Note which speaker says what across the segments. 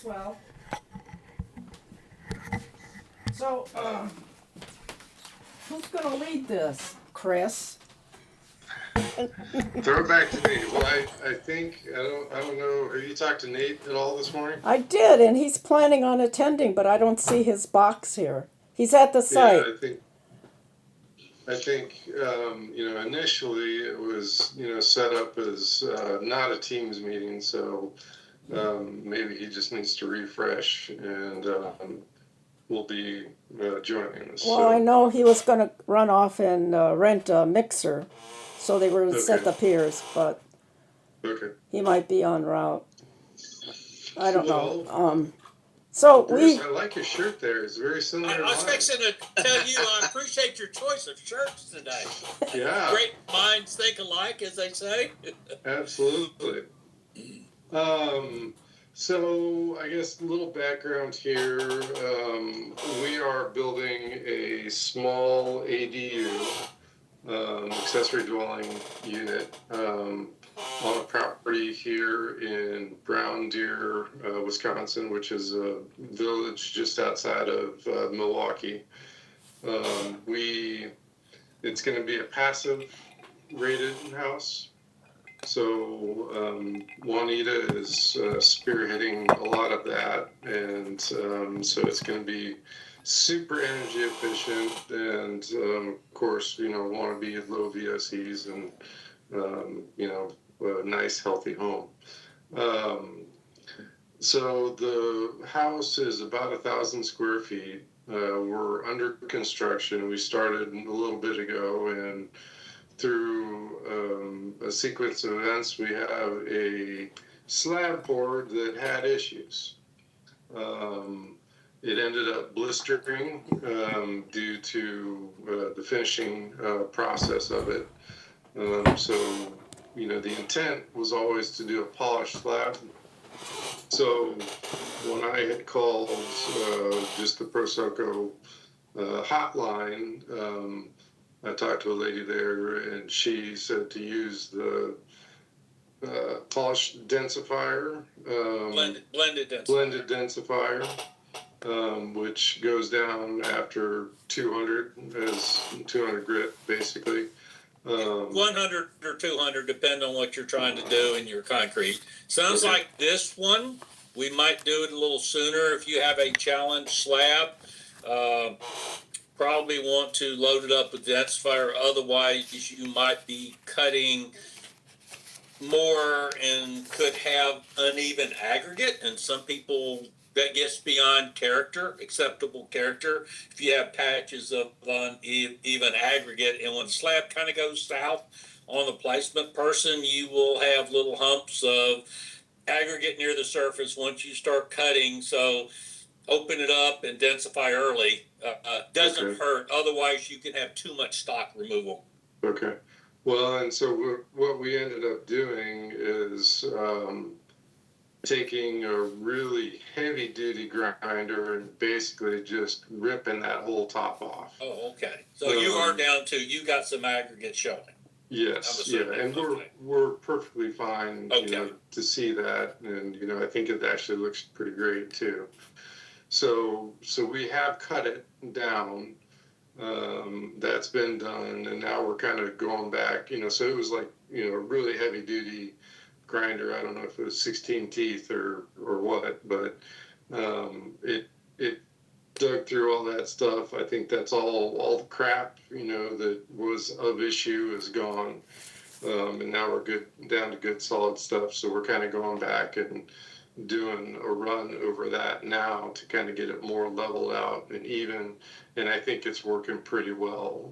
Speaker 1: swell. So, who's gonna lead this? Chris?
Speaker 2: Throw it back to me. Well, I think I don't know. Have you talked to Nate at all this morning?
Speaker 1: I did, and he's planning on attending, but I don't see his box here. He's at the
Speaker 2: Yeah,
Speaker 1: site.
Speaker 2: I think initially it was set up as not a Teams meeting, so maybe he just needs to refresh, and we'll be joining us.
Speaker 1: Well, I
Speaker 2: So
Speaker 1: know he was gonna run off and rent a mixer, so they were gonna set
Speaker 2: okay,
Speaker 1: the piers, but
Speaker 2: okay.
Speaker 1: he might be en route. I don't know.
Speaker 2: Well,
Speaker 1: So
Speaker 2: Bruce,
Speaker 1: we,
Speaker 2: I like your shirt there. It's very similar to
Speaker 3: I was
Speaker 2: mine.
Speaker 3: fixing to tell you I appreciate your choice of shirts today.
Speaker 2: Yeah,
Speaker 3: Great minds think alike, as they say.
Speaker 2: absolutely. Um, so I guess a little background here. We are building a small ADU, accessory dwelling unit, on a property here in Brown Deer, Wisconsin, which is a village just outside of Milwaukee. It's going to be a passive rated house. So Juanita is spearheading a lot of that, and so it's going to be super energy efficient, and of course, want to be low VOCs and a nice healthy home. Um, so the house is about 1,000 square feet. We're under construction. We started a little bit ago, and through a sequence of events, we have a slab board that had issues. It ended up blistering due to the finishing process of it. The intent was always to do a polished slab. So when I had called just the Prosoco hotline, I talked to a lady there, and she said to use the polish densifier, blended densifier, which goes down after 200 as 200 grit, basically.
Speaker 3: 100 or 200, depending on what you're trying to do in your concrete. Sounds like this one, we might do it a little sooner if you have a challenge slab. Probably want to load it up with densifier. Otherwise, you might be cutting more and could have uneven aggregate. And some people, that gets beyond acceptable character. If you have patches of uneven aggregate, and when slab kind of goes south on the placement person, you will have little humps of aggregate near the surface once you start cutting. So open it up and densify early. Doesn't hurt. Otherwise, you can have too much stock removal.
Speaker 2: Okay. Well, and so what we ended up doing is taking a really heavy duty grinder and basically just ripping that whole top off.
Speaker 3: Oh, okay. So you are down to, you got some aggregate showing.
Speaker 2: Yes, yeah, and we're perfectly fine, to see that, and I think it actually looks pretty great too. So we have cut it down. That's been done, and now we're kind of going back. So it was like a really heavy duty grinder. I don't know if it was 16 teeth or what, but it dug through all that stuff. I think that's all the crap that was of issue is gone, and now we're good down to good solid stuff. So we're kind of going back and doing a run over that now to kind of get it more leveled out and even, and I think it's working pretty well.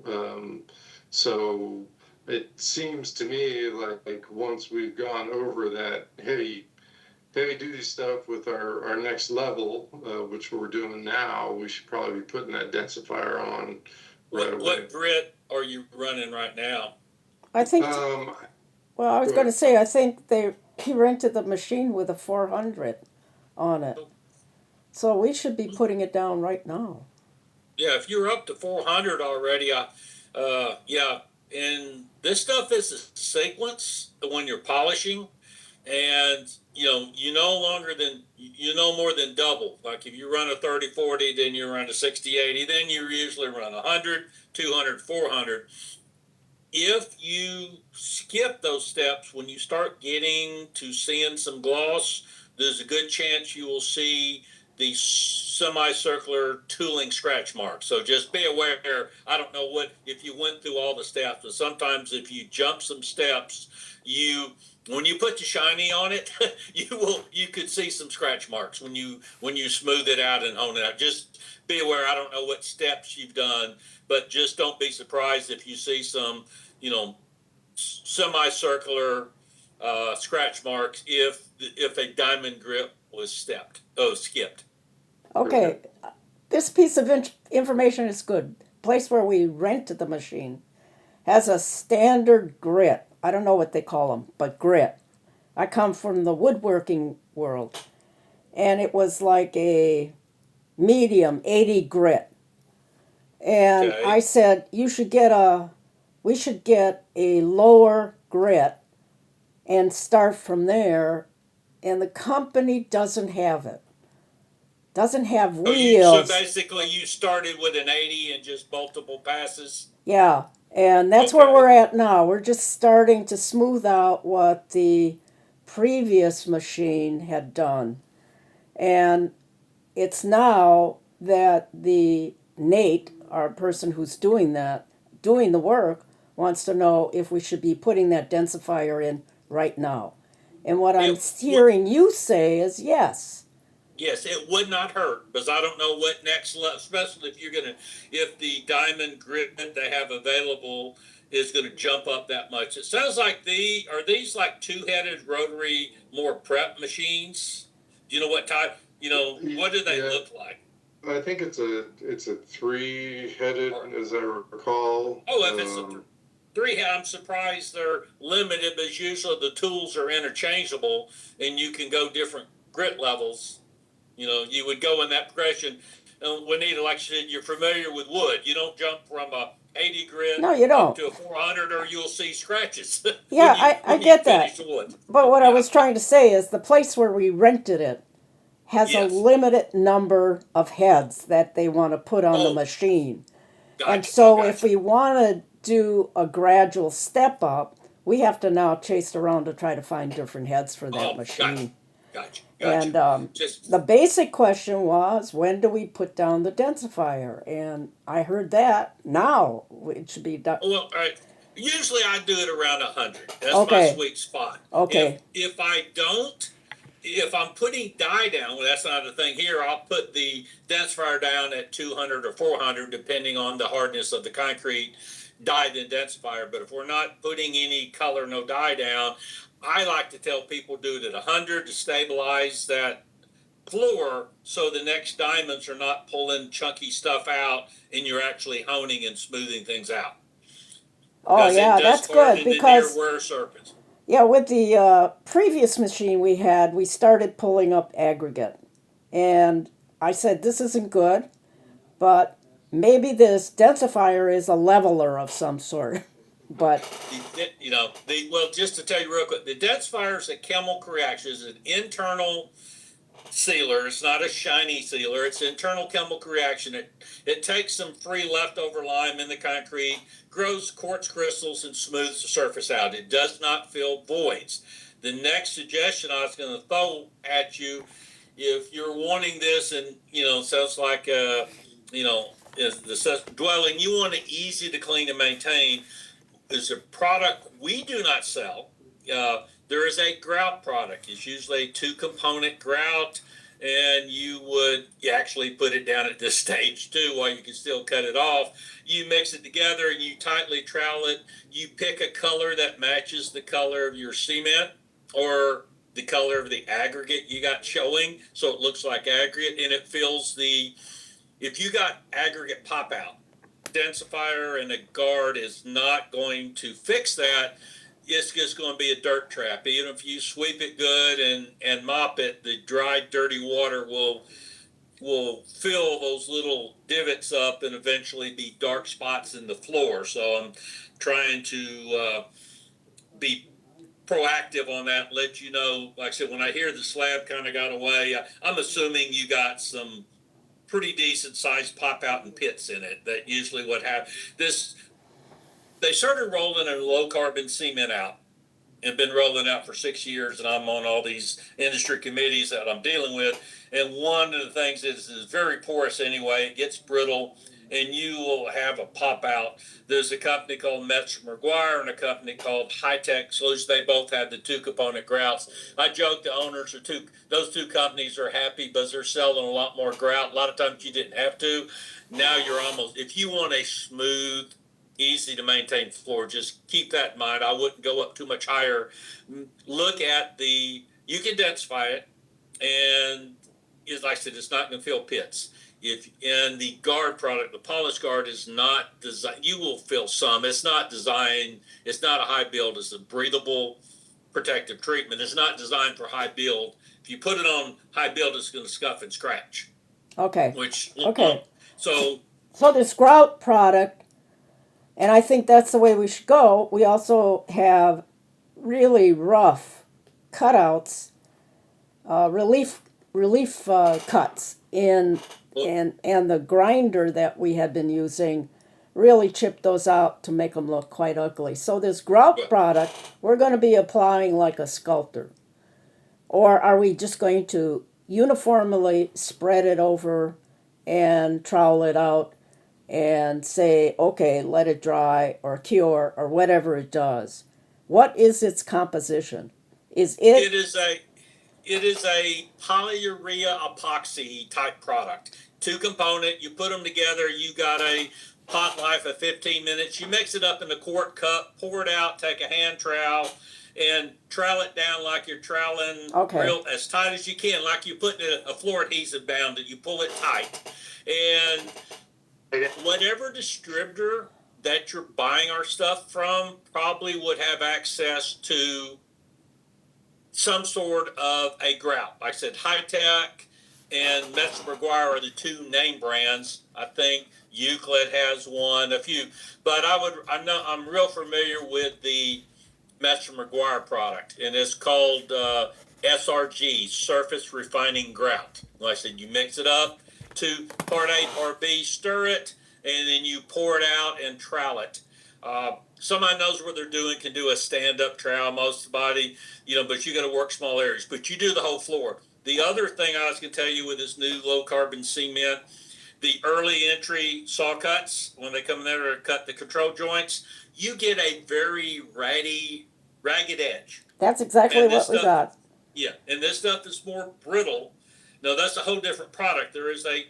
Speaker 2: So it seems to me like once we've gone over that heavy duty stuff with our next level, which we're doing now, we should probably be putting that densifier on right away.
Speaker 3: What grit are you running right now?
Speaker 1: I think. Well, I was going to say, I think he rented the machine with a 400 on it, so we should be putting it down right now.
Speaker 3: Yeah, if you're up to 400 already, yeah. And this stuff is a sequence when you're polishing. and you no more than double. Like if you run a 30/40, then you run a 60/80, then you usually run 100, 200, 400. If you skip those steps, when you start getting to seeing some gloss, there's a good chance you will see the semicircular tooling scratch marks. So just be aware. I don't know what if you went through all the steps, but sometimes if you jump some steps, you when you put the shiny on it, you could see some scratch marks when you smooth it out and hone it out. Just be aware. I don't know what steps you've done, but just don't be surprised if you see some semicircular scratch marks if a diamond grip was skipped.
Speaker 1: Okay, this piece of information is good. Place where we rented the machine has a standard grit. I don't know what they call them, but grit. I come from the woodworking world, and it was like a medium 80 grit. And
Speaker 3: Okay.
Speaker 1: I said, we should get a lower grit and start from there. And the company doesn't have it. Doesn't have
Speaker 3: So
Speaker 1: wheels.
Speaker 3: basically, you started with an 80 and just multiple passes.
Speaker 1: Yeah, and that's where
Speaker 3: Okay.
Speaker 1: we're at now. We're just starting to smooth out what the previous machine had done. And it's now that the Nate, our person who's doing the work, wants to know if we should be putting that densifier in right now. And what I'm
Speaker 3: It would,
Speaker 1: hearing you say is yes.
Speaker 3: yes, it would not hurt because I don't know what next level, especially if the diamond grit they have available is gonna jump up that much. It sounds like are these like two-headed rotary more prep machines? Do you know what type? What do they
Speaker 2: Yeah,
Speaker 3: look like?
Speaker 2: I think it's a three-headed, as I recall.
Speaker 3: Oh, if it's a three, I'm surprised they're limited, but usually the tools are interchangeable and you can go different grit levels. You would go in that progression. Juanita, like you said, you're familiar with wood. You don't jump from a 80 grit
Speaker 1: No, you
Speaker 3: up
Speaker 1: don't.
Speaker 3: to a 400, or you'll see scratches
Speaker 1: Yeah, I
Speaker 3: when you
Speaker 1: get that.
Speaker 3: finish the wood.
Speaker 1: But what I
Speaker 3: Yeah,
Speaker 1: was trying to say is the place where we rented it has a
Speaker 3: yes.
Speaker 1: limited number of heads that they want to put on the
Speaker 3: Oh,
Speaker 1: machine. And
Speaker 3: gotcha,
Speaker 1: so if
Speaker 3: gotcha.
Speaker 1: we want to do a gradual step up, we have to now chase around to try to find different heads for that
Speaker 3: Oh, gotcha,
Speaker 1: machine.
Speaker 3: gotcha, gotcha.
Speaker 1: And the
Speaker 3: Just
Speaker 1: basic question was, when do we put down the densifier? And I heard that now it should be done.
Speaker 3: well, all right. Usually I do it around 100. That's my
Speaker 1: Okay,
Speaker 3: sweet spot.
Speaker 1: okay,
Speaker 3: If I don't, if I'm putting dye down, well, that's not the thing here. I'll put the densifier down at 200 or 400, depending on the hardness of the concrete dyed intensifier. But if we're not putting any color, no dye down, I like to tell people do it at 100 to stabilize that floor so the next diamonds are not pulling chunky stuff out and you're actually honing and smoothing things out
Speaker 1: oh
Speaker 3: because it
Speaker 1: yeah,
Speaker 3: does
Speaker 1: that's good
Speaker 3: harden the near
Speaker 1: because
Speaker 3: wear surface.
Speaker 1: yeah, with the previous machine we had, we started pulling up aggregate, and I said this isn't good, but maybe this densifier is a leveler of some sort. But
Speaker 3: Just to tell you real quick, the densifier is a chemical reaction. It's an internal sealer. It's not a shiny sealer. It's an internal chemical reaction. It takes some free leftover lime in the concrete, grows quartz crystals, and smooths the surface out. It does not fill voids. The next suggestion I was going to throw at you, if you're wanting this, and sounds like is the dwelling you want it easy to clean and maintain, is a product we do not sell. There is a grout product. It's usually a two-component grout, and you actually put it down at this stage too, while you can still cut it off. You mix it together and you tightly trowel it. You pick a color that matches the color of your cement or the color of the aggregate you got showing, so it looks like aggregate, and it fills the. If you got aggregate pop out, densifier and a guard is not going to fix that. It's just going to be a dirt trap. Even if you sweep it good and mop it, the dry, dirty water will fill those little divots up and eventually be dark spots in the floor. So I'm trying to be proactive on that, let you know. Like I said, when I hear the slab kind of got away, I'm assuming you got some pretty decent sized pop out and pits in it. That usually what happens. They started rolling a low carbon cement out and been rolling out for 6 years, and I'm on all these industry committees that I'm dealing with. And one of the things is very porous anyway. It gets brittle, and you will have a pop out. There's a company called Metro McGuire and a company called High Tech Solutions. They both have the 2-component grouts. I joke the owners are those two companies are happy because they're selling a lot more grout. A lot of times you didn't have to. Now you're almost, if you want a smooth, easy to maintain floor, just keep that in mind. I wouldn't go up too much higher. Look at you can densify it, and as I said, it's not going to fill pits. If in the guard product, the polish guard is not designed, you will fill some. It's not designed, it's not a high build, it's a breathable protective treatment. It's not designed for high build. If you put it on high build, it's going to scuff and scratch.
Speaker 1: Okay.
Speaker 3: Okay.
Speaker 1: So this grout product, and I think that's the way we should go. We also have really rough cutouts, relief cuts in, and the grinder that we had been using really chipped those out to make them look quite ugly. So this grout product, we're going to be applying like a sculptor, or are we just going to uniformly spread it over and trowel it out and say, okay, let it dry or cure or whatever it does? What is its composition?
Speaker 3: It is a polyurea epoxy type product. 2-component, you put them together, you got a pot life of 15 minutes. You mix it up in the quart cup, pour it out, take a hand trowel, and trowel it down like you're troweling real as tight as you can, like you're putting a floor adhesive down that you pull it tight. And whatever distributor that you're buying our stuff from probably would have access to some sort of a grout. Like I said, High Tech and Metro McGuire are the two name brands. I think Euclid has one, a few, but I'm real familiar with the Metro McGuire product, and it's called SRG, Surface Refining Grout. Like I said, you mix it up to part A, part B, stir it, and then you pour it out and trowel it. Somebody knows what they're doing, can do a stand-up trowel most of the body, but you got to work small areas. But you do the whole floor. The other thing I was going to tell you with this new low-carbon cement, the early entry saw cuts, when they come in there to cut the control joints, you get a very ragged edge.
Speaker 1: That's exactly what we got.
Speaker 3: Yeah, and this stuff is more brittle. No, that's a whole different product. There is the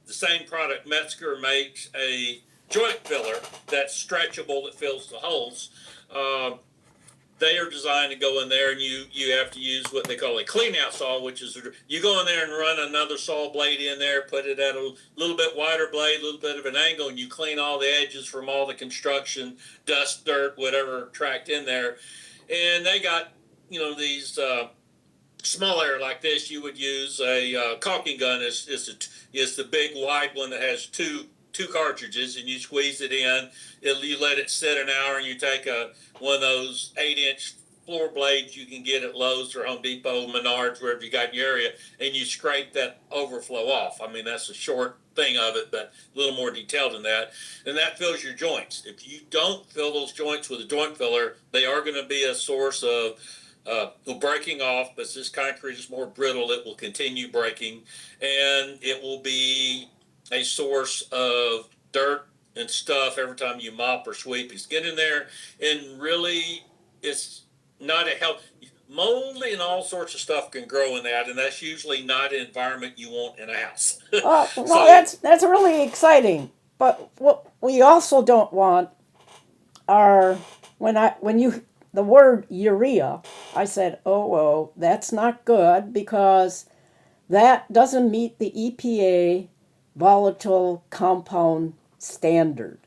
Speaker 3: same product. Metzger makes a joint filler that's stretchable that fills the holes. They are designed to go in there, and you have to use what they call a clean out saw, which is you go in there and run another saw blade in there, put it at a little bit wider blade, a little bit of an angle, and you clean all the edges from all the construction, dust, dirt, whatever tracked in there. And they got, these small area like this, you would use a caulking gun is the big wide one that has two cartridges, and you squeeze it in. You let it sit an hour, and you take one of those 8-inch floor blades you can get at Lowe's or Home Depot, Menards, wherever you got in your area, and you scrape that overflow off. I mean, that's a short thing of it, but a little more detailed than that. And that fills your joints. If you don't fill those joints with a joint filler, they are going to be a source of breaking off. But this concrete is more brittle, it will continue breaking, and it will be a source of dirt and stuff every time you mop or sweep. It's get in there, and really, it's not a help. Mold and all sorts of stuff can grow in that, and that's usually not an environment you want in a house.
Speaker 1: That's really exciting. But what we also don't want are the word urea, I said, oh, that's not good, because that doesn't meet the EPA volatile compound standard.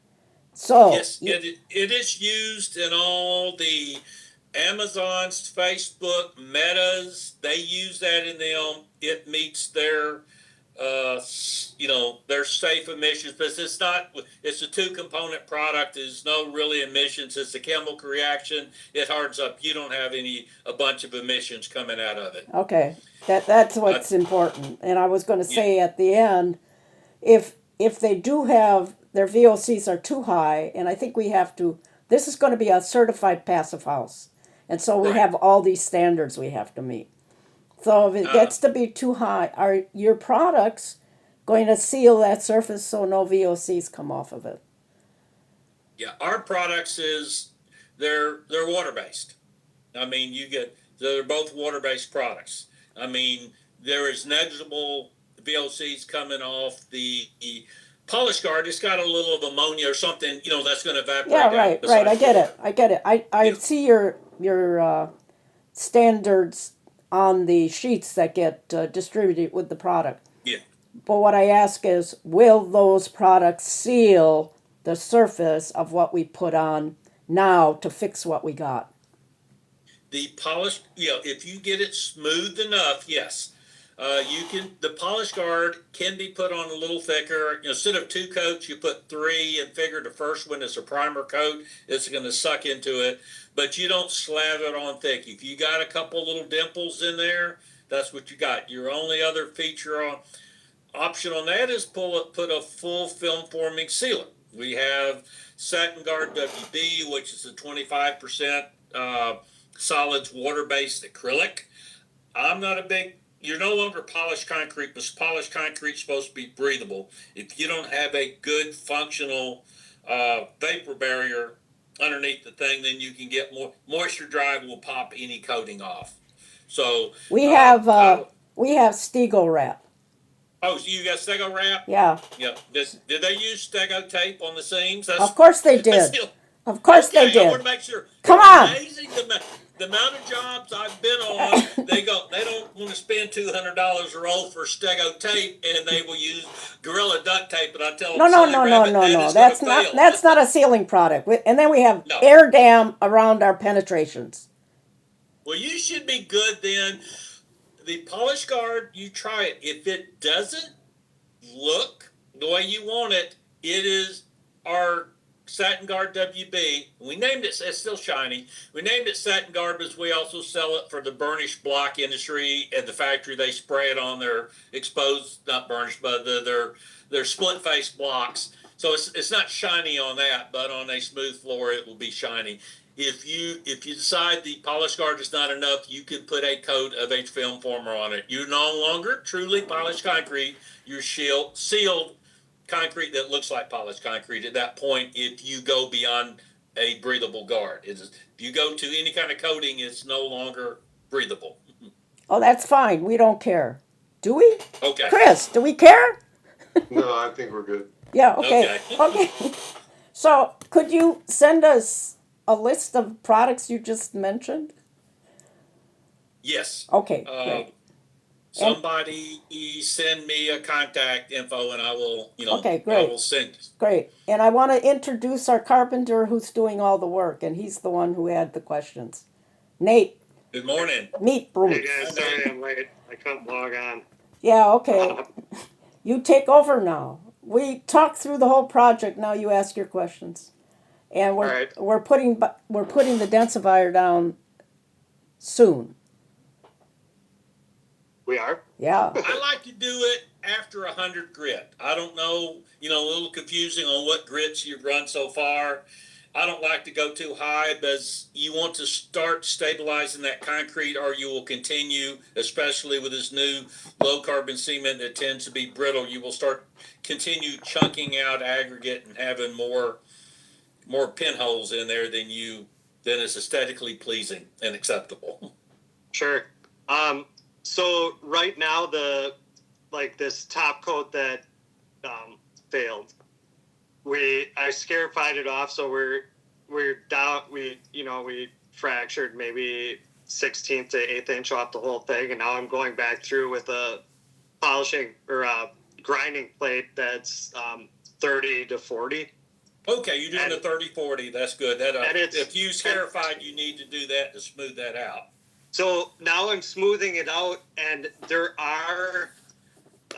Speaker 1: So
Speaker 3: yes, it is used in all the Amazon's, Facebook, Metas. They use that in them. It meets their there's safe emissions, but it's not, it's a two-component product. There's no really emissions. It's a chemical reaction. It hardens up. You don't have a bunch of emissions coming out of it.
Speaker 1: Okay, that's what's important. And I was going to
Speaker 3: Yeah,
Speaker 1: say at the end, if they do have their VOCs are too high, and I think we have to. This is going to be a certified passive house, and so we
Speaker 3: right.
Speaker 1: have all these standards we have to meet. So if it
Speaker 3: Uh,
Speaker 1: gets to be too high, are your products going to seal that surface so no VOCs come off of it?
Speaker 3: yeah, our products they're water-based. I mean, they're both water-based products. I mean, there is negligible VOCs coming off the polish guard. It's got a little of ammonia or something, that's going to
Speaker 1: Yeah,
Speaker 3: evaporate down
Speaker 1: right.
Speaker 3: beside
Speaker 1: I
Speaker 3: the
Speaker 1: get
Speaker 3: water.
Speaker 1: it. I get it. I
Speaker 3: Yeah,
Speaker 1: see your standards on the sheets that get distributed with the product.
Speaker 3: yeah.
Speaker 1: But what I ask is, will those products seal the surface of what we put on now to fix what we got?
Speaker 3: The polish, if you get it smooth enough, yes. The polish guard can be put on a little thicker. Instead of 2 coats, you put 3 and figure the first one is a primer coat. It's going to suck into it, but you don't slather it on thick. If you got a couple little dimples in there, that's what you got. Your only other option on that is put a full film forming sealer. We have Satin Guard WB, which is a 25% solids water based acrylic. I'm not a big. You're no longer polished concrete, but polished concrete is supposed to be breathable. If you don't have a good functional vapor barrier underneath the thing, then you can get more moisture drive will pop any coating off. So
Speaker 1: We
Speaker 3: uh,
Speaker 1: have
Speaker 3: I,
Speaker 1: we have Stego wrap.
Speaker 3: oh, so you got Stego wrap?
Speaker 1: Yeah,
Speaker 3: Yeah. Did they use Stego tape on the seams?
Speaker 1: of course they
Speaker 3: That's
Speaker 1: did.
Speaker 3: the
Speaker 1: Of course they
Speaker 3: Okay, I want
Speaker 1: did.
Speaker 3: to make sure.
Speaker 1: Come
Speaker 3: It's
Speaker 1: on.
Speaker 3: amazing the amount of jobs I've been on. They don't want to spend $200 a roll for Stego tape, and they will use Gorilla duct tape. And I tell
Speaker 1: No,
Speaker 3: them,
Speaker 1: no,
Speaker 3: silly
Speaker 1: no, no,
Speaker 3: rabbit,
Speaker 1: no,
Speaker 3: that
Speaker 1: no.
Speaker 3: is going to fail.
Speaker 1: That's not a sealing product. And then we have
Speaker 3: No.
Speaker 1: air dam around our penetrations.
Speaker 3: Well, you should be good then. The polish guard, you try it. If it doesn't look the way you want it, it is our Satin Guard WB. We named it, it's still shiny. We named it Satin Guard because we also sell it for the burnished block industry. At the factory, they spray it on their exposed, not burnished, but their split face blocks. So it's not shiny on that, but on a smooth floor, it will be shiny. If you decide the polish guard is not enough, you can put a coat of H film former on it. You're no longer truly polished concrete. You're sealed concrete that looks like polished concrete at that point. If you go beyond a breathable guard, if you go to any kind of coating, it's no longer breathable.
Speaker 1: Oh, that's fine. We don't care. Do we?
Speaker 3: Okay.
Speaker 1: Chris, do we care?
Speaker 2: No, I think we're good.
Speaker 1: Yeah, okay.
Speaker 3: Okay.
Speaker 1: Okay. So, could you send us a list of products you just mentioned?
Speaker 3: Yes.
Speaker 1: Okay, great.
Speaker 3: Somebody send me a contact info, and I will.
Speaker 1: Okay,
Speaker 3: I
Speaker 1: great.
Speaker 3: will send.
Speaker 1: Great. And I want to introduce our carpenter who's doing all the work, and he's the one who had the questions. Nate,
Speaker 3: Good morning.
Speaker 1: meet Bruce.
Speaker 4: Hey guys, sorry I'm late. I couldn't log on.
Speaker 1: Yeah, okay. You take over now. We talked through the whole project. Now you ask your questions, and
Speaker 4: All right.
Speaker 1: we're putting the densifier down soon.
Speaker 4: We are?
Speaker 1: Yeah.
Speaker 3: I like to do it after 100 grit. I don't know, a little confusing on what grits you've run so far. I don't like to go too high because you want to start stabilizing that concrete, or you will continue, especially with this new low carbon cement that tends to be brittle, you will continue chunking out aggregate and having more pinholes in there than is aesthetically pleasing and acceptable.
Speaker 4: Sure. So right now this top coat that failed, I scarified it off, so we're down. We fractured maybe 16th to 8th inch off the whole thing, and now I'm going back through with a polishing or a grinding plate that's 30 to 40.
Speaker 3: Okay, you're doing the 30-40. That's good. If you scarified, you need to do that to smooth that out.
Speaker 4: So now I'm smoothing it out, and there are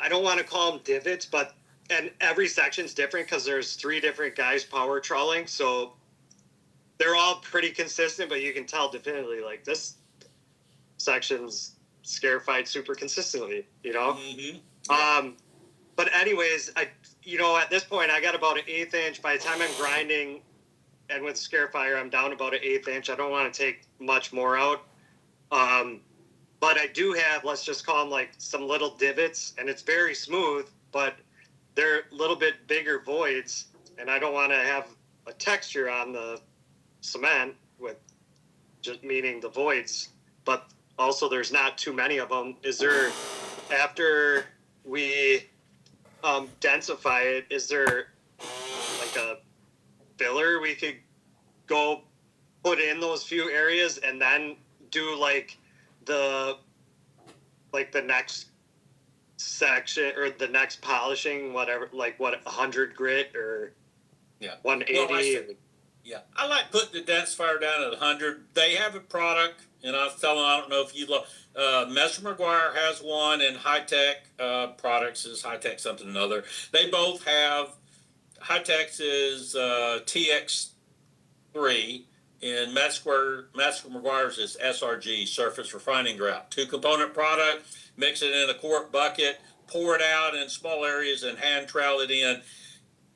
Speaker 4: I don't want to call them divots, but and every section's different because there's 3 different guys power trawling, so they're all pretty consistent, but you can tell definitively like this section's scarified super consistently, you know.
Speaker 3: Mm-hmm.
Speaker 4: But anyways, at this point I got about an 1/8 inch. By the time I'm grinding and with Scarifier, I'm down about an 1/8 inch. I don't want to take much more out. But I do have, let's just call them like some little divots, and it's very smooth, but they're a little bit bigger voids, and I don't want to have a texture on the cement with just meaning the voids, but also there's not too many of them. Is there, after we densify it, is there like a filler we could go put in those few areas and then do like the next section or the next polishing, whatever, like what, 100 grit or 180?
Speaker 3: Yeah, I like putting the densifier down at 100. They have a product, and I was telling them, I don't know if you love, Messer McGuire has one, and High Tech Products is High Tech something or another. They both have, High Tech's is TX3, and Messer McGuire's is SRG, Surface Refining Grout. 2-component product, mix it in a quart bucket, pour it out in small areas, and hand trowel it in.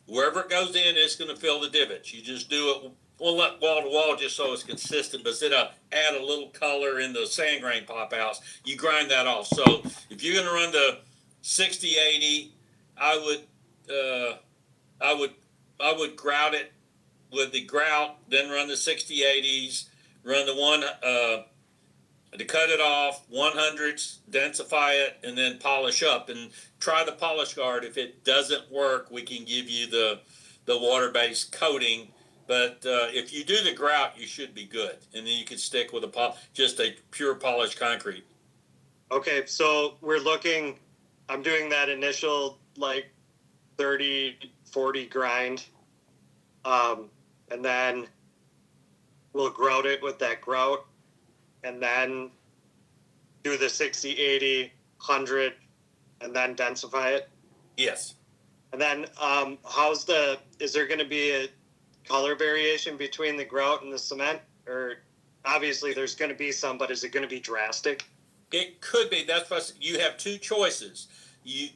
Speaker 3: Wherever it goes in, it's going to fill the divots. You just do it, wall to wall just so it's consistent, but instead of add a little color in the sand grain pop outs, you grind that off. So if you're going to run the 60-80, I would grout it with the grout, then run the 60-80s, run the one to cut it off, 100s, densify it, and then polish up. And try the polish guard. If it doesn't work, we can give you the water-based coating. But if you do the grout, you should be good. And then you can stick with just a pure polished concrete.
Speaker 4: Okay, so I'm doing that initial like 30-40 grind. And then we'll grout it with that grout, and then do the 60-80, 100, and then densify it.
Speaker 3: Yes.
Speaker 4: And then is there going to be a color variation between the grout and the cement? Or obviously there's going to be some, but is it going to be drastic?
Speaker 3: It could be. That's why you have 2 choices.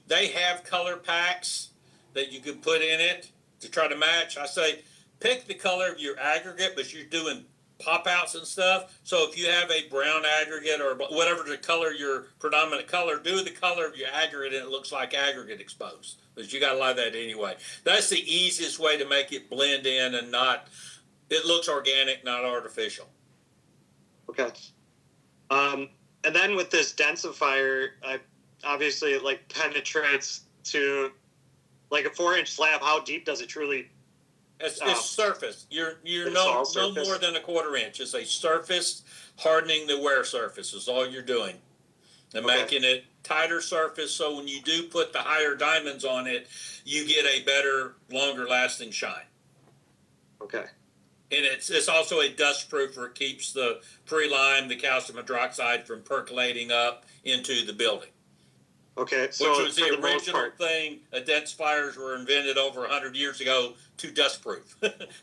Speaker 3: They have color packs that you can put in it to try to match. I say pick the color of your aggregate, but you're doing pop outs and stuff. So if you have a brown aggregate or whatever the color, your predominant color, do the color of your aggregate and it looks like aggregate exposed. But you got to like that anyway. That's the easiest way to make it blend in and it looks organic, not artificial.
Speaker 4: Okay. And then with this densifier, obviously it like penetrates to like a 4-inch slab. How deep does it truly?
Speaker 3: It's surface. You're no more than a 1/4 inch. It's a surface hardening the wear surface is all you're doing, and making it tighter surface. So when you do put the higher diamonds on it, you get a better, longer lasting shine.
Speaker 4: Okay.
Speaker 3: And it's also a dust proofer. It keeps the pre-lime, the calcium hydroxide from percolating up into the building.
Speaker 4: Okay, so
Speaker 3: which was the original thing. Densifiers were invented over 100 years ago to dust proof.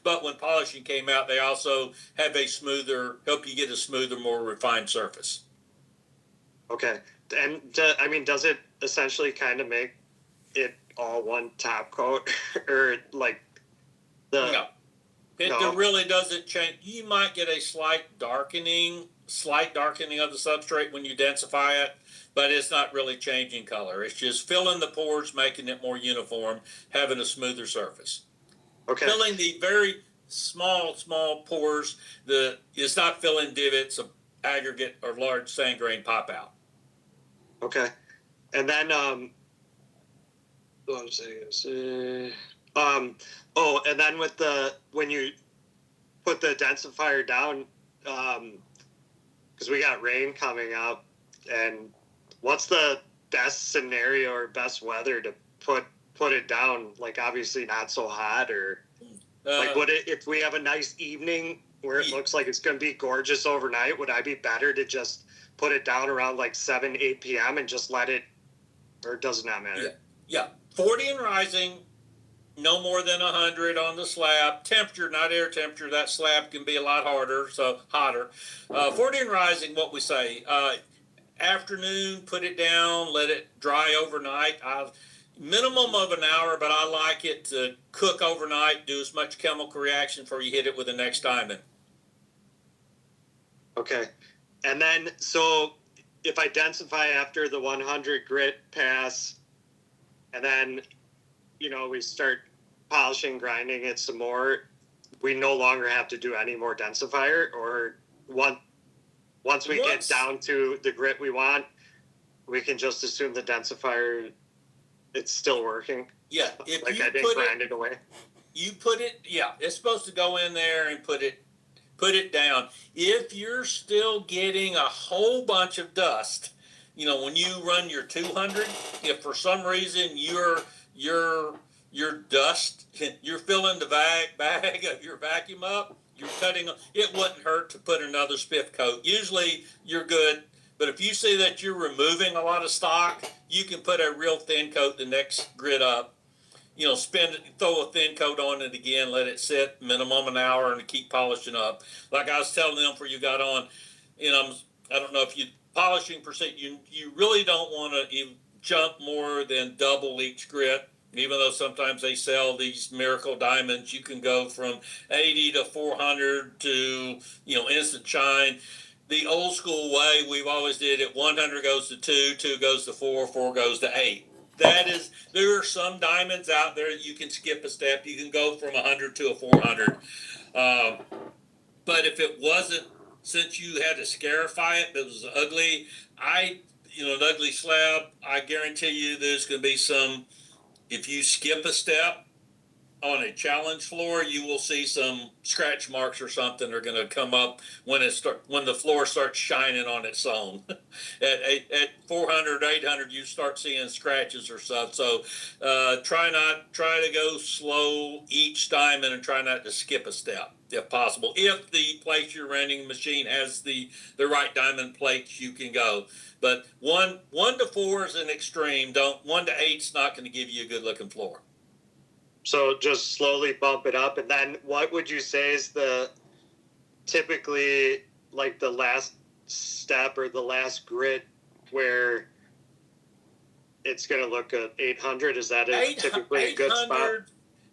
Speaker 3: But when polishing came out, they also have help you get a smoother, more refined surface.
Speaker 4: Okay, and does it essentially kind of make it all one top coat, or like the?
Speaker 3: No. It really doesn't change. You might get a slight darkening of the substrate when you densify it, but it's not really changing color. It's just filling the pores, making it more uniform, having a smoother surface. Okay. Filling the very small pores. It's not filling divots of aggregate or large sand grain pop out.
Speaker 4: Okay, and then and then when you put the densifier down, because we got rain coming up, and what's the best scenario or best weather to put it down? Like obviously not so hot, or like if we have a nice evening where it looks like it's going to be gorgeous overnight, would I be better to just put it down around like 7-8 p.m. and just let it or does it not matter?
Speaker 3: Yeah. 40 and rising, no more than 100 on the slab. Temperature, not air temperature. That slab can be a lot harder, so hotter. 40 and rising, what we say. Afternoon, put it down, let it dry overnight. Minimum of an hour, but I like it to cook overnight, do as much chemical reaction before you hit it with the next diamond.
Speaker 4: Okay. And then, so if I densify after the 100 grit pass, and then, we start polishing, grinding it some more, we no longer have to do any more densifier, or once we get down to the grit we want, we can just assume the densifier, it's still working.
Speaker 3: Yeah. If
Speaker 4: like
Speaker 3: you
Speaker 4: I didn't grind it away.
Speaker 3: You put it, it's supposed to go in there and put it down. If you're still getting a whole bunch of dust, when you run your 200, if for some reason your dust, you're filling the bag of your vacuum up, you're cutting, it wouldn't hurt to put another spiff coat. Usually you're good, but if you see that you're removing a lot of stock, you can put a real thin coat the next grit up. Throw a thin coat on it again, let it sit minimum an hour, and keep polishing up. Like I was telling them before you got on, I don't know if you polishing percent, you really don't want to jump more than double each grit. Even though sometimes they sell these miracle diamonds, you can go from 80 to 400 to instant shine. The old school way we've always did it: 100 goes to 2, 2 goes to 4, 4 goes to 8. There are some diamonds out there you can skip a step. You can go from 100 to a 400. But if it wasn't, since you had to scarify it, it was ugly. An ugly slab, I guarantee you there's going to be some, if you skip a step on a challenge floor, you will see some scratch marks or something are going to come up when the floor starts shining on its own. at 400, 800, you start seeing scratches or stuff. So try to go slow each diamond, and try not to skip a step if possible. If the place you're renting machine has the right diamond plates, you can go. But 1 to 4 is an extreme. 1 to 8 is not going to give you a good looking floor.
Speaker 4: So just slowly bump it up. And then what would you say is typically like the last step or the last grit where it's going to look at 800? Is that typically a good spot?
Speaker 3: 800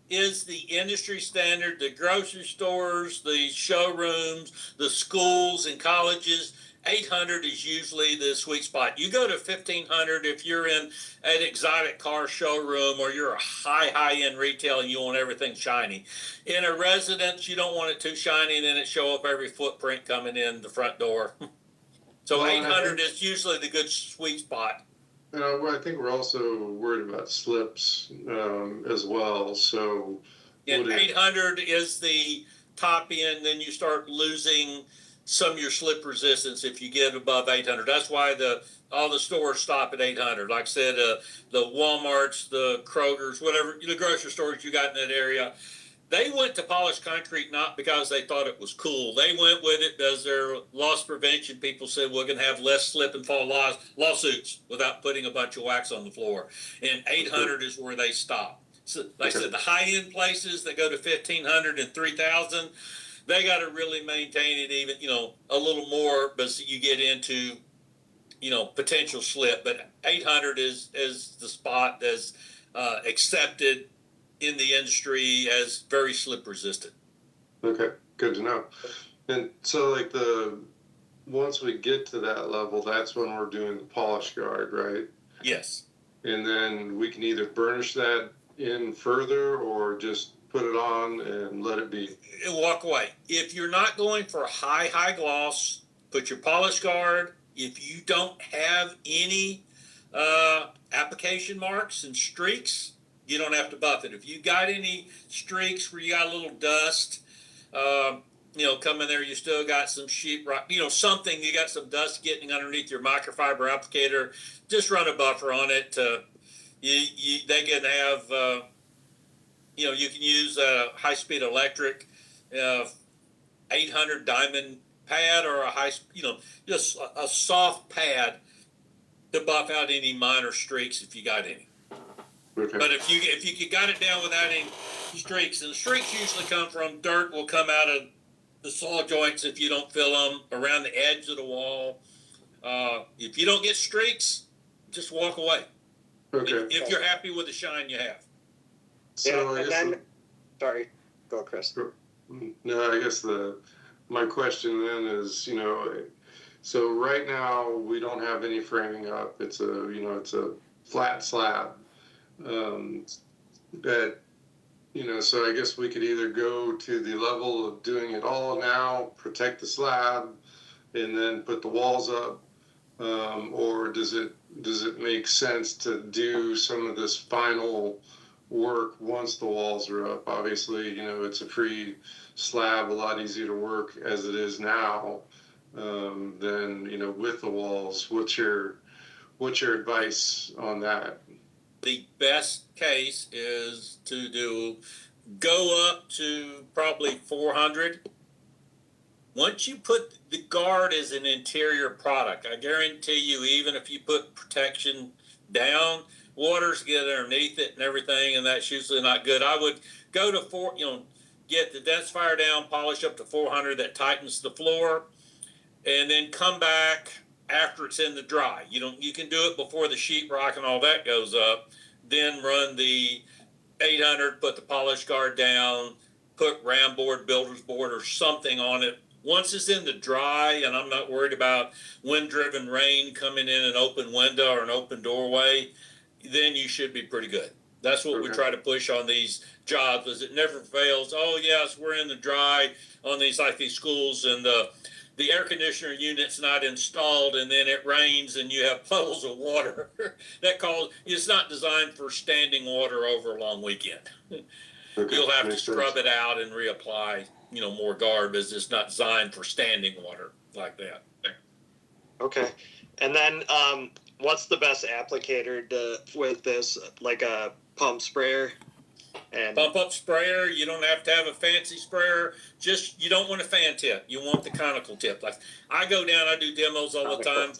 Speaker 3: is the industry standard. The grocery stores, the showrooms, the schools and colleges, 800 is usually the sweet spot. You go to 1500 if you're in an exotic car showroom, or you're a high-end retail and you want everything shiny. In a residence, you don't want it too shiny, and then it show up every footprint coming in the front door. So 800 is usually the good sweet spot.
Speaker 2: Well, I think we're also worried about slips as well. So
Speaker 3: 800 is the top end. Then you start losing some of your slip resistance if you get above 800. That's why all the stores stop at 800. Like I said, the Walmarts, the Krogers, whatever, the grocery stores you got in that area, they went to polished concrete not because they thought it was cool. They went with it because their loss prevention people said we're going to have less slip and fall lawsuits without putting a bunch of wax on the floor. And 800 is where they stop. So, like I said, the high-end places that go to 1,500 and 3,000, they got to really maintain it even, a little more, but you get into, potential slip. But 800 is the spot that's accepted in the industry as very slip resistant.
Speaker 2: Okay, good to know. And so once we get to that level, that's when we're doing the polish guard, right?
Speaker 3: Yes.
Speaker 2: And then we can either burnish that in further or just put it on and let it be.
Speaker 3: Walk away. If you're not going for high gloss, put your polish guard. If you don't have any application marks and streaks, you don't have to buff it. If you got any streaks where you got a little dust, come in there, you still got some sheetrock, something, you got some dust getting underneath your microfiber applicator, just run a buffer on it. They can have, you can use a high-speed electric 800 diamond pad, or just a soft pad to buff out any minor streaks if you got any.
Speaker 2: Okay.
Speaker 3: But if you got it down without any streaks, and the streaks usually come from dirt will come out of the saw joints if you don't fill them around the edge of the wall. If you don't get streaks, just walk away.
Speaker 2: Okay.
Speaker 3: If you're happy with the shine you have.
Speaker 2: So
Speaker 4: yeah, and then, sorry, go Chris.
Speaker 2: No, I guess my question then is, so right now we don't have any framing up. It's a flat slab. That, so I guess we could either go to the level of doing it all now, protect the slab, and then put the walls up, or does it make sense to do some of this final work once the walls are up? Obviously, it's a free slab, a lot easier to work as it is now than with the walls. What's your advice on that?
Speaker 3: The best case is to go up to probably 400. Once you put the guard as an interior product, I guarantee you, even if you put protection down, waters get underneath it and everything, and that's usually not good. I would go to get the densifier down, polish up to 400. That tightens the floor, and then come back after it's in the dry. You can do it before the sheetrock and all that goes up. Then run the 800, put the polish guard down, put ram board, builder's board, or something on it. Once it's in the dry, and I'm not worried about wind-driven rain coming in an open window or an open doorway, then you should be pretty good. That's what we try to push on these jobs, is it never fails. Oh, yes, we're in the dry on these schools, and the air conditioner unit's not installed, and then it rains and you have puddles of water. It's not designed for standing water over a long weekend.
Speaker 2: Okay.
Speaker 3: You'll have
Speaker 2: Makes
Speaker 3: to scrub
Speaker 2: sense.
Speaker 3: it out and reapply, more guard, as it's not designed for standing water like that.
Speaker 4: Okay. And then what's the best applicator with this, like a pump sprayer? And
Speaker 3: Pump up sprayer, you don't have to have a fancy sprayer. Just, you don't want a fan tip. You want the conical tip. Like I go down, I do demos all the time.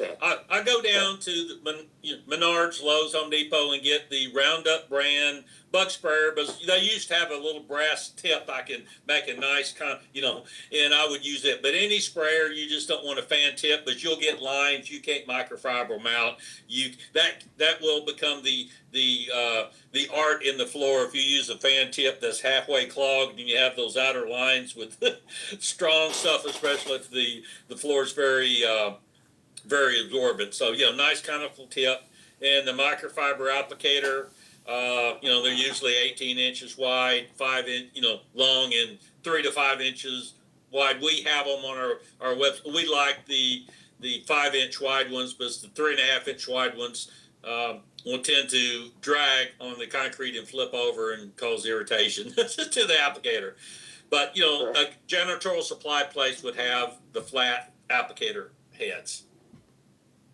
Speaker 3: I go down to the Menards, Lowe's, Home Depot, and get the Roundup brand bug sprayer, but they used to have a little brass tip. I can make a nice and I would use it. But any sprayer, you just don't want a fan tip, but you'll get lines. You can't microfiber them out. That will become the art in the floor if you use a fan tip that's halfway clogged and you have those outer lines with strong stuff, especially if the floor is very very absorbent. So nice conical tip, and the microfiber applicator. They're usually 18 inches wide, 5 inch, long, and 3 to 5 inches wide. We have them on our website. We like the 5 inch wide ones, but the 3.5 inch wide ones will tend to drag on the concrete and flip over and cause irritation to the applicator. But a janitorial supply place would have the flat applicator heads,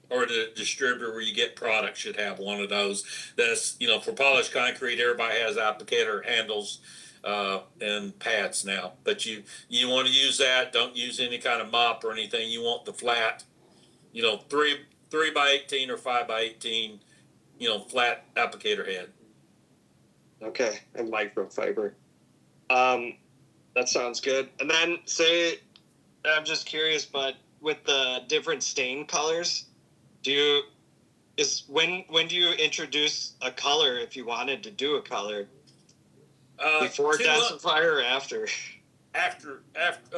Speaker 3: or the distributor where you get products should have one of those. That's for polished concrete, everybody has applicator handles and pads now. But you want to use that. Don't use any kind of mop or anything. You want the flat, 3 by 18 or 5 by 18, flat applicator head.
Speaker 4: Okay, and microfiber. That sounds good. And then I'm just curious, but with the different stain colors, when do you introduce a color if you wanted to do a color? Before densifier or after?
Speaker 3: After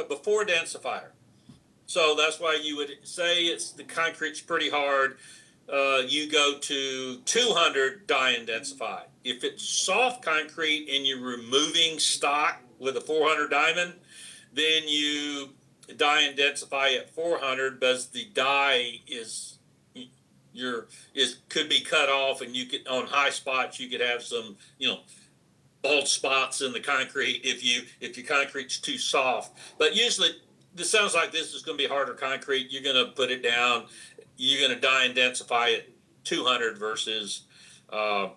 Speaker 3: before densifier. So that's why you would say the concrete's pretty hard. You go to 200 dye and densify. If it's soft concrete and you're removing stock with a 400 diamond, then you dye and densify at 400, but the dye could be cut off, and you could, on high spots, you could have some bald spots in the concrete if your concrete's too soft. But usually, this sounds like this is going to be harder concrete. You're going to put it down. You're going to dye and densify at 200 versus the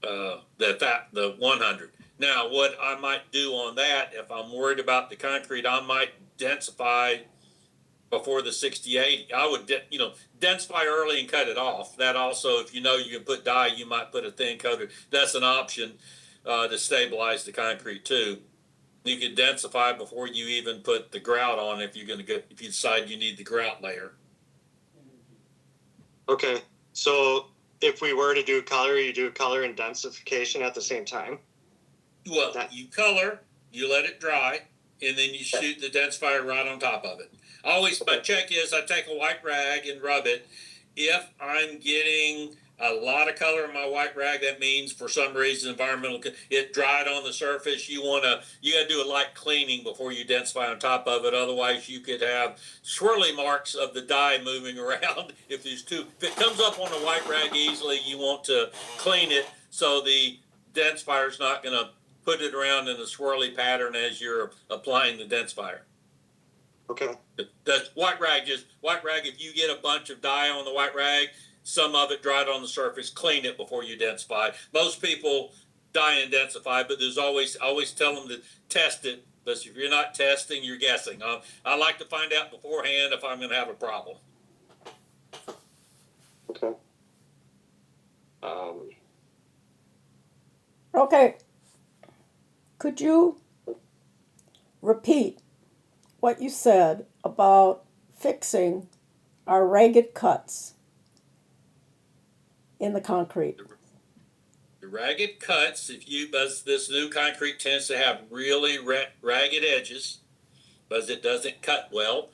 Speaker 3: 100. Now, what I might do on that, if I'm worried about the concrete, I might densify before the 60/80. I would, densify early and cut it off. That also, if you know you can put dye, you might put a thin coater. That's an option to stabilize the concrete too. You could densify before you even put the grout on if you're going to go, if you decide you need the grout layer.
Speaker 4: Okay, so if we were to do color, you do color and densification at the same time?
Speaker 3: Well, you color, you let it dry, and then you shoot the densifier right on top of it. Always, my check is I take a white rag and rub it. If I'm getting a lot of color in my white rag, that means for some reason it dried on the surface. You gotta do a light cleaning before you densify on top of it. Otherwise, you could have swirly marks of the dye moving around. If it comes up on a white rag easily, you want to clean it so the densifier's not gonna put it around in a swirly pattern as you're applying the densifier.
Speaker 4: Okay.
Speaker 3: The white rag, if you get a bunch of dye on the white rag, some of it dried on the surface, clean it before you densify. Most people dye and densify, but there's always tell them to test it. But if you're not testing, you're guessing. I like to find out beforehand if I'm going to have a problem.
Speaker 4: Okay.
Speaker 1: Okay. Could you repeat what you said about fixing our ragged cuts in the concrete?
Speaker 3: The ragged cuts, as this new concrete tends to have really ragged edges, because it doesn't cut well,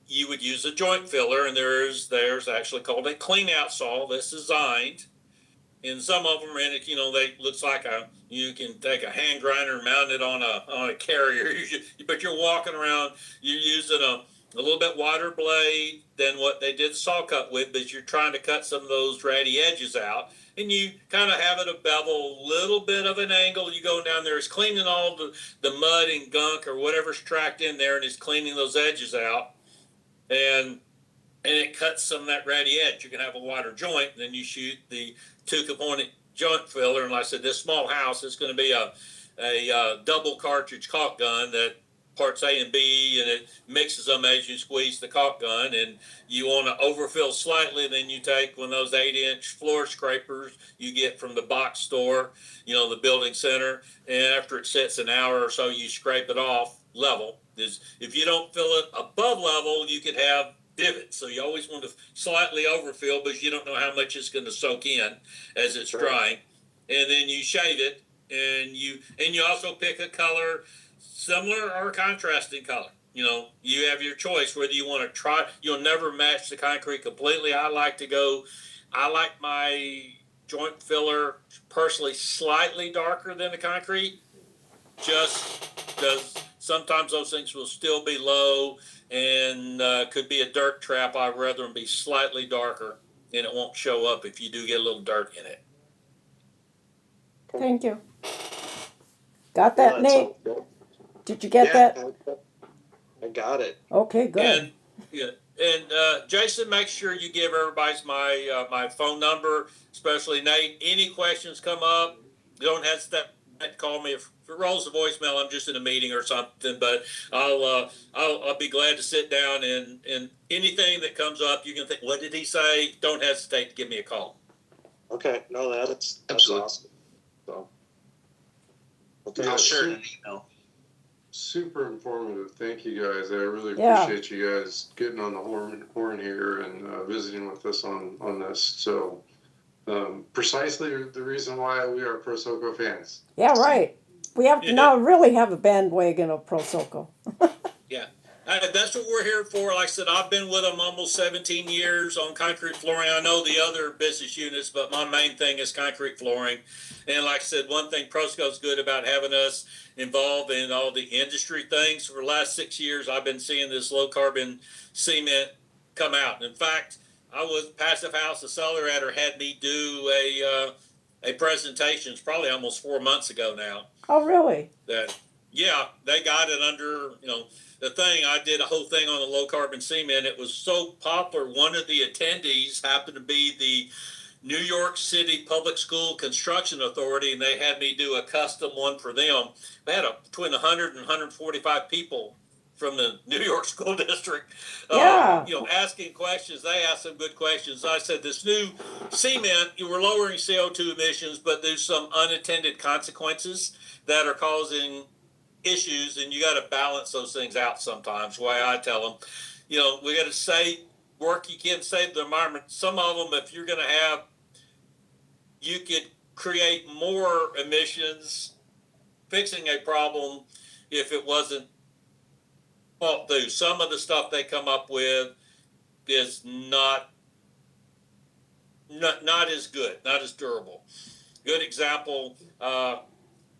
Speaker 3: you would use a joint filler, and there's actually called a clean out saw that's designed. And some of them, they looks like you can take a hand grinder and mount it on a carrier. But you're walking around, you're using a little bit wider blade than what they did the saw cut with, but you're trying to cut some of those ratty edges out. And you kind of have it a bevel, little bit of an angle. You go down there, it's cleaning all the mud and gunk or whatever's tracked in there, and it's cleaning those edges out. And it cuts some of that ratty edge. You can have a wider joint, and then you shoot the 2-component joint filler. And like I said, this small house is going to be a double cartridge caulk gun that parts A and B, and it mixes them as you squeeze the caulk gun. And you want to overfill slightly, then you take one of those 8-inch floor scrapers you get from the box store, the building center, and after it sits an hour or so, you scrape it off level. If you don't fill it above level, you could have divots. So you always want to slightly overfill because you don't know how much it's going to soak in as it's drying. And then you shave it, and you also pick a color similar or contrasting color. You have your choice whether you want to try. You'll never match the concrete completely. I like my joint filler personally slightly darker than the concrete, just because sometimes those things will still be low and could be a dirt trap. I'd rather them be slightly darker, and it won't show up if you do get a little dirt in it.
Speaker 1: Thank you. Got that, Nate? Did you get that?
Speaker 4: I got it.
Speaker 1: Okay, good.
Speaker 3: And Jason, make sure you give everybody my phone number, especially Nate. Any questions come up, don't hesitate to call me. If it rolls the voicemail, I'm just in a meeting or something. But I'll be glad to sit down and anything that comes up, you can think, what did he say? Don't hesitate to give me a call.
Speaker 4: Okay, no, that's awesome. So,
Speaker 2: Okay,
Speaker 5: I'll share an email.
Speaker 2: Super informative. Thank you guys. I really appreciate you guys getting on the horn here and visiting with us on this. So precisely the reason why we are Prosoco fans.
Speaker 1: Yeah, right. We have to now really have a bandwagon of Prosoco.
Speaker 3: Yeah. That's what we're here for. Like I said, I've been with them almost 17 years on concrete flooring. I know the other business units, but my main thing is concrete flooring. And like I said, one thing Prosco's good about having us involved in all the industry things. For the last 6 years, I've been seeing this low carbon cement come out. In fact, I was Passive House Accelerator had me do a presentation. It's probably almost 4 months ago now.
Speaker 1: Oh, really?
Speaker 3: They got it under, the thing. I did a whole thing on the low carbon cement. It was so popular. One of the attendees happened to be the New York City Public School Construction Authority, and they had me do a custom one for them. They had between 100 and 145 people from the New York School District,
Speaker 1: Yeah.
Speaker 3: asking questions. They asked some good questions. I said, this new cement, you were lowering CO2 emissions, but there's some unintended consequences that are causing issues, and you got to balance those things out sometimes. The way I tell them, we got to work you can save the environment. Some of them, if you're going to have, you could create more emissions fixing a problem if it wasn't thought through. Some of the stuff they come up with is not as good, not as durable. Good example,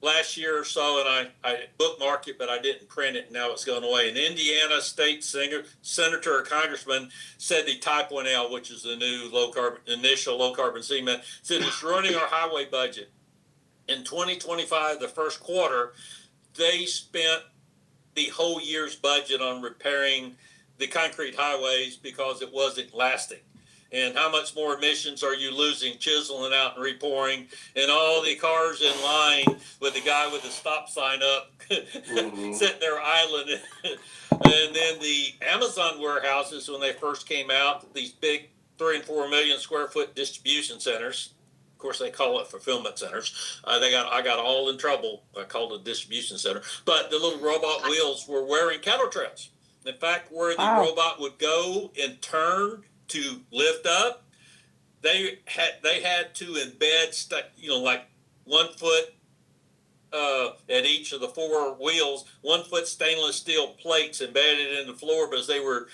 Speaker 3: last year or so, and I bookmarked it, but I didn't print it, and now it's going away. An Indiana state senator or congressman said the Type 1L, which is the new initial low carbon cement, said it's running our highway budget. In 2025, the first quarter, they spent the whole year's budget on repairing the concrete highways because it wasn't lasting. And how much more emissions are you losing chiseling out and repouring, and all the cars in line with the guy with the stop sign up sitting there idling. And then the Amazon warehouses, when they first came out, these big 3 and 4 million square foot distribution centers. Of course, they call it fulfillment centers. I got all in trouble. I called it a distribution center. But the little robot wheels were wearing cattle trails. In fact, where the robot would go and turn to lift up, they had to embed like 1 foot at each of the 4 wheels, 1 foot stainless steel plates embedded in the floor because they were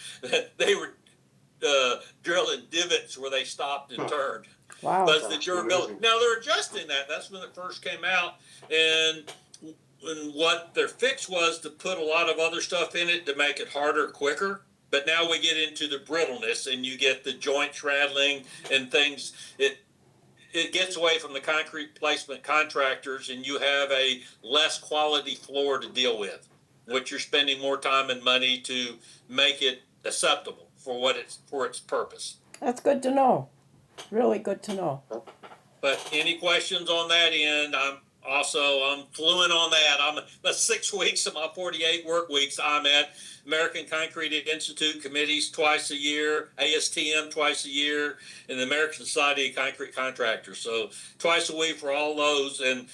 Speaker 3: drilling divots where they stopped and turned.
Speaker 1: Wow.
Speaker 3: But the durability. Now they're adjusting that. That's when it first came out, and what their fix was to put a lot of other stuff in it to make it harder, quicker. But now we get into the brittleness, and you get the joints rattling and things. It gets away from the concrete placement contractors, and you have a less quality floor to deal with, which you're spending more time and money to make it acceptable for its purpose.
Speaker 1: That's good to know. Really good to know.
Speaker 3: But any questions on that end? I'm fluent on that. I'm 6 weeks of my 48 work weeks. I'm at American Concrete Institute committees twice a year, ASTM twice a year, and the American Society of Concrete Contractors. So twice a week for all those, and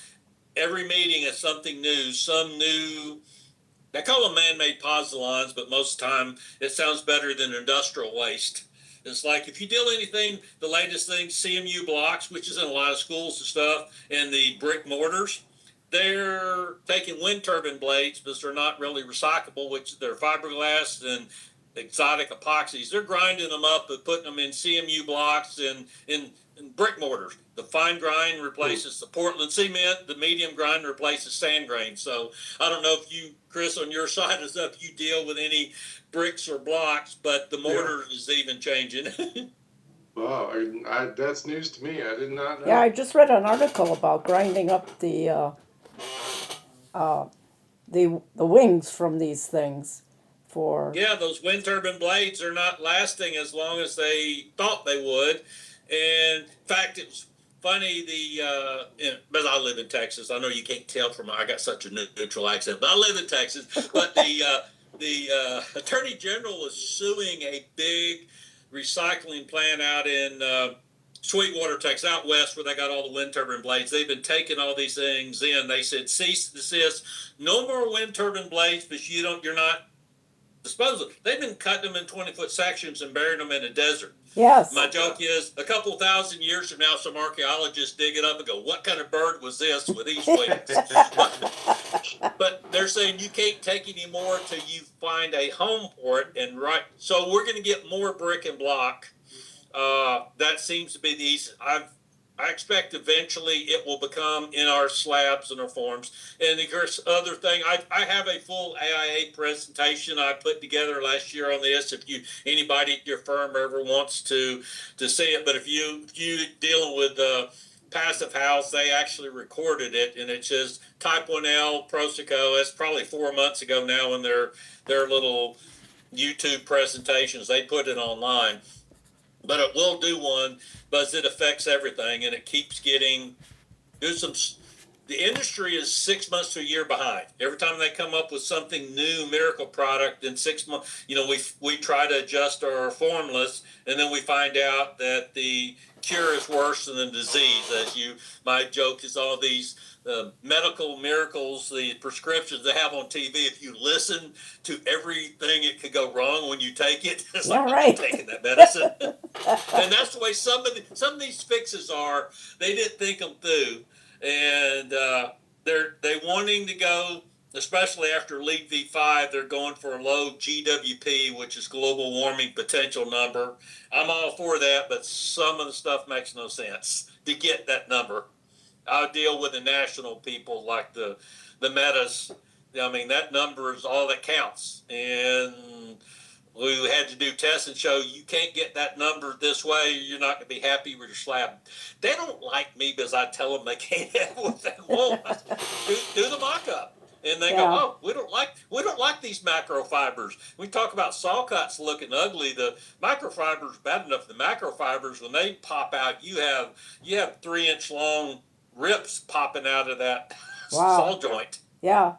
Speaker 3: every meeting is something new, some new. They call them man-made pozzolans, but most of the time it sounds better than industrial waste. It's like if you deal anything, the latest thing, CMU blocks, which is in a lot of schools and stuff, and the brick mortars, they're taking wind turbine blades, but they're not really recyclable, which they're fiberglass and exotic epoxies. They're grinding them up and putting them in CMU blocks and in brick mortars. The fine grind replaces the Portland cement. The medium grind replaces sand grain. So I don't know if you, Chris, on your side of stuff, you deal with any bricks or blocks, but the mortar is even changing.
Speaker 2: Wow, that's news to me. I did not know.
Speaker 1: Yeah, I just read an article about grinding up the wings from these things for.
Speaker 3: Yeah, those wind turbine blades are not lasting as long as they thought they would. And in fact, it was funny. But I live in Texas. I know you can't tell from I got such a neutral accent, but I live in Texas. But the Attorney General is suing a big recycling plant out in Sweetwater, Texas, out west, where they got all the wind turbine blades. They've been taking all these things in. They said, cease, desist, no more wind turbine blades, but you're not disposable. They've been cutting them in 20-foot sections and burying them in a desert.
Speaker 1: Yes.
Speaker 3: My joke is, a couple thousand years from now, some archaeologists dig it up and go, what kind of bird was this with these wings? But they're saying you can't take any more till you find a home for it. And so we're going to get more brick and block. That seems to be the easy. I expect eventually it will become in our slabs and our forms. And of course, other thing, I have a full AIA presentation I put together last year on this. If anybody at your firm ever wants to see it, but if you dealing with Passive House, they actually recorded it, and it says Type 1L Prosoco. It's probably 4 months ago now in their little YouTube presentations. They put it online. But it will do one, because it affects everything, and it keeps getting. There's the industry is 6 months to a year behind. Every time they come up with something new, miracle product, in 6 months, we try to adjust our formulas, and then we find out that the cure is worse than the disease. My joke is all these medical miracles, the prescriptions they have on TV. If you listen to everything it could go wrong when you take it, it's
Speaker 1: Yeah,
Speaker 3: like
Speaker 1: right.
Speaker 3: taking that medicine. And that's the way some of these fixes are. They didn't think them through, and they wanting to go, especially after League V5. They're going for a low GWP, which is global warming potential number. I'm all for that, but some of the stuff makes no sense to get that number. I'll deal with the national people like the metas. I mean, that number is all that counts. And we had to do tests and show you can't get that number this way. You're not going to be happy with your slab. They don't like me because I tell them they can't have what they want. do the mock-up. And they go,
Speaker 1: Yeah.
Speaker 3: oh, we don't like these macrofibers. We talk about saw cuts looking ugly. The microfibers bad enough. The macrofibers, when they pop out, you have 3-inch long rips popping out of that
Speaker 1: Wow.
Speaker 3: saw joint.
Speaker 1: Yeah,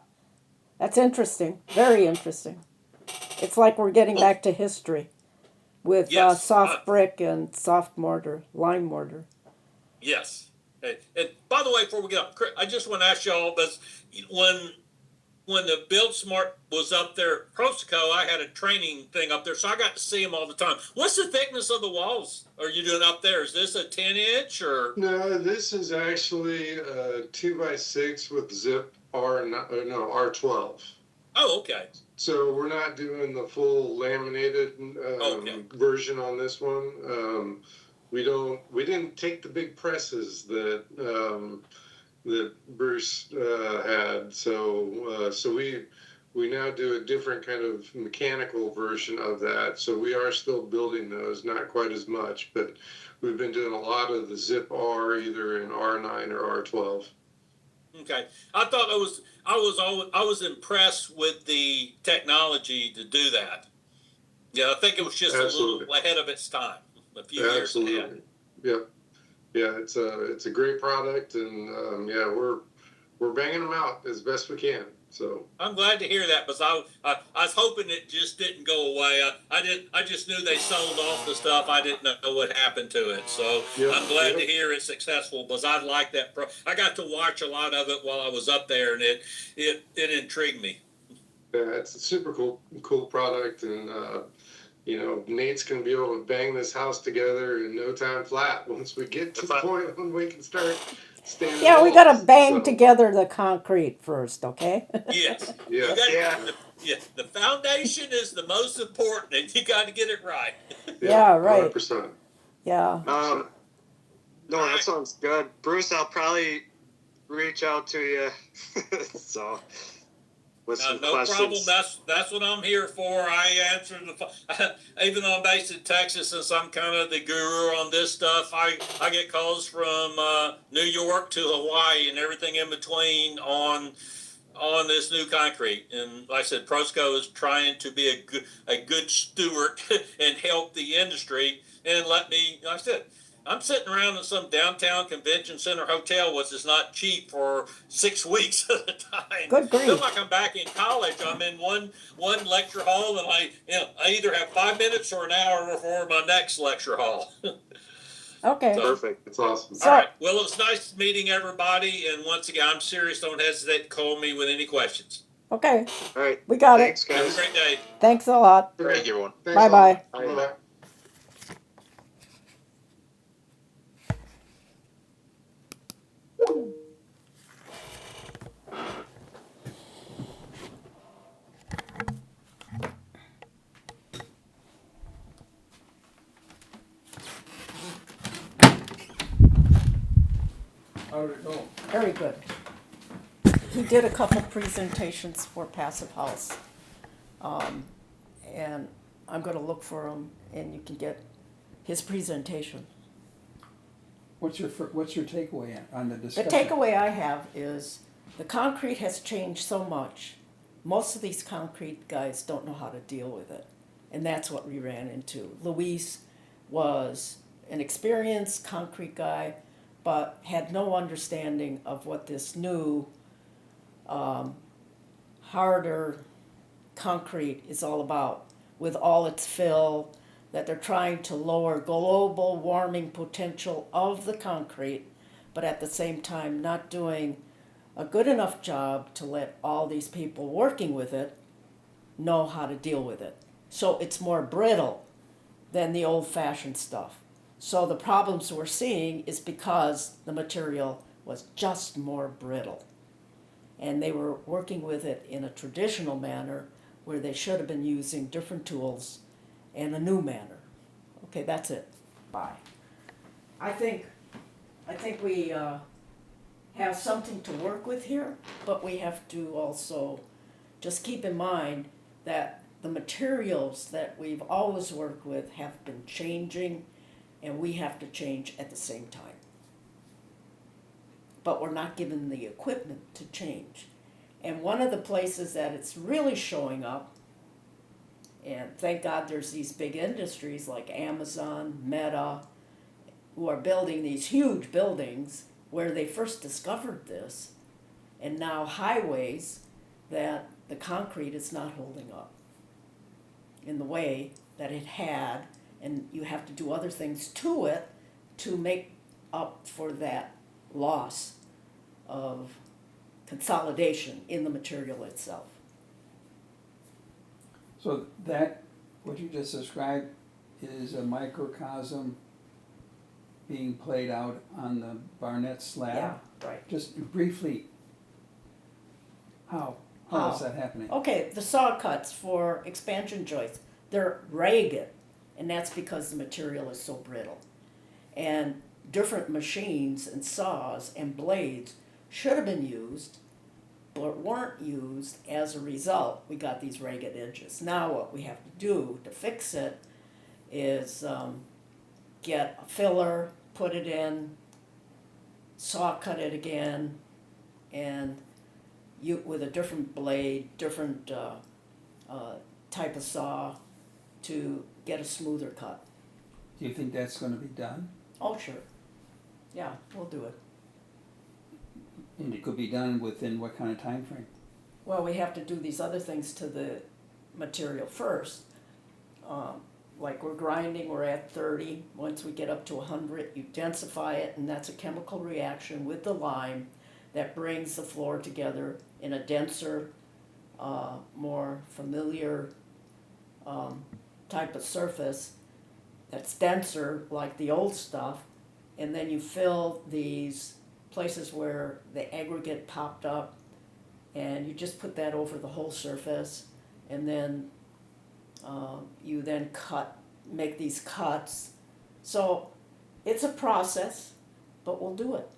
Speaker 1: that's interesting. Very interesting. It's like we're getting back to history with
Speaker 3: Yes.
Speaker 1: soft brick and soft mortar, lime mortar.
Speaker 3: Yes. And by the way, before we get up, I just want to ask y'all this: when the Build Smart was up there, Prosoco, I had a training thing up there, so I got to see them all the time. What's the thickness of the walls are you doing up there? Is this a 10-inch or?
Speaker 2: No, this is actually 2x6 with zip R12.
Speaker 3: Oh, okay.
Speaker 2: So we're not doing the full laminated version on this one. We didn't take the big presses that Bruce had. So we now do a different kind of mechanical version of that. So we are still building those, not quite as much, but we've been doing a lot of the zip R, either in R9 or R12.
Speaker 3: Okay, I thought I was impressed with the technology to do that. Yeah, I think it was just
Speaker 2: Absolutely.
Speaker 3: a little ahead of its time, a few years ahead.
Speaker 2: Yep. Yeah, it's a great product, and we're banging them out as best we can. So
Speaker 3: I'm glad to hear that, because I was hoping it just didn't go away. I just knew they sold off the stuff. I didn't know what happened to it. So I'm glad to hear it's successful, because I like that. I got to watch a lot of it while I was up there, and it intrigued me.
Speaker 2: yeah, it's a super cool product, and Nate's gonna be able to bang this house together in no time flat once we get to the point when we can start standing.
Speaker 1: Yeah, we got to bang
Speaker 2: So,
Speaker 1: together the concrete first, okay?
Speaker 3: Yes.
Speaker 2: Yeah.
Speaker 3: The foundation is the most important, and you got to get it right.
Speaker 1: Yeah, right.
Speaker 2: 100%.
Speaker 1: Yeah.
Speaker 4: No, that sounds good. Bruce, I'll probably reach out to you. So, with some
Speaker 3: no
Speaker 4: questions.
Speaker 3: problem. That's what I'm here for. I answer the phone. Even though I'm based in Texas, since I'm kind of the guru on this stuff, I get calls from New York to Hawaii and everything in between on this new concrete. And like I said, Prosco is trying to be a good steward and help the industry and let me. Like I said, I'm sitting around in some downtown convention center hotel, which is not cheap, for 6 weeks at a time.
Speaker 1: Good grief.
Speaker 3: Feel like I'm back in college. I'm in one lecture hall, and I either have 5 minutes or an hour before my next lecture hall.
Speaker 1: Okay.
Speaker 4: Perfect.
Speaker 2: It's awesome.
Speaker 1: So-
Speaker 3: All right. Well, it's nice meeting everybody. And once again, I'm serious. Don't hesitate to call me with any questions.
Speaker 1: Okay.
Speaker 4: All right.
Speaker 1: We got
Speaker 4: Thanks,
Speaker 3: Have a
Speaker 4: guys.
Speaker 3: great day.
Speaker 1: it. Thanks a lot.
Speaker 5: Thank you, everyone.
Speaker 2: Thanks
Speaker 1: Bye-bye.
Speaker 2: a lot. Bye.
Speaker 6: How did it go?
Speaker 1: Very good. He did a couple presentations for Passive House. And I'm going to look for him, and you can get his presentation.
Speaker 6: What's your takeaway on the
Speaker 1: The
Speaker 6: discussion?
Speaker 1: takeaway I have is the concrete has changed so much. Most of these concrete guys don't know how to deal with it. And that's what we ran into. Luis was an experienced concrete guy, but had no understanding of what this new, harder concrete is all about, with all its fill, that they're trying to lower global warming potential of the concrete, but at the same time not doing a good enough job to let all these people working with it know how to deal with it. So it's more brittle than the old-fashioned stuff. So the problems we're seeing is because the material was just more brittle. And they were working with it in a traditional manner where they should have been using different tools in a new manner. Okay, that's it. Bye. I think we have something to work with here, but we have to also just keep in mind that the materials that we've always worked with have been changing, and we have to change at the same time. But we're not given the equipment to change. And one of the places that it's really showing up, and thank God there's these big industries like Amazon, Meta, who are building these huge buildings where they first discovered this, and now highways that the concrete is not holding up in the way that it had, and you have to do other things to it to make up for that loss of consolidation in the material itself.
Speaker 6: So that, what you just described, is a microcosm being played out on the Barnett slab?
Speaker 1: Yeah, right.
Speaker 6: Just briefly, how is that happening?
Speaker 1: Okay, the saw cuts for expansion joists, they're ragged, and that's because the material is so brittle. And different machines and saws and blades should have been used, but weren't used. As a result, we got these ragged edges. Now what we have to do to fix it is get a filler, put it in, saw cut it again, and with a different blade, different type of saw to get a smoother cut.
Speaker 6: Do you think that's gonna be done?
Speaker 1: Oh, sure. Yeah, we'll do it.
Speaker 6: And it could be done within what kind of time frame?
Speaker 1: Well, we have to do these other things to the material first. Like we're grinding, we're at 30. Once we get up to 100, you densify it, and that's a chemical reaction with the lime that brings the floor together in a denser, more familiar type of surface that's denser like the old stuff, and then you fill these places where the aggregate popped up, and you just put that over the whole surface, and then you then make these cuts. So it's a process, but we'll do it.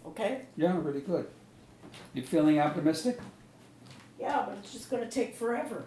Speaker 1: Okay?
Speaker 6: Yeah, really good. You feeling optimistic?
Speaker 1: Yeah, but it's just gonna take forever.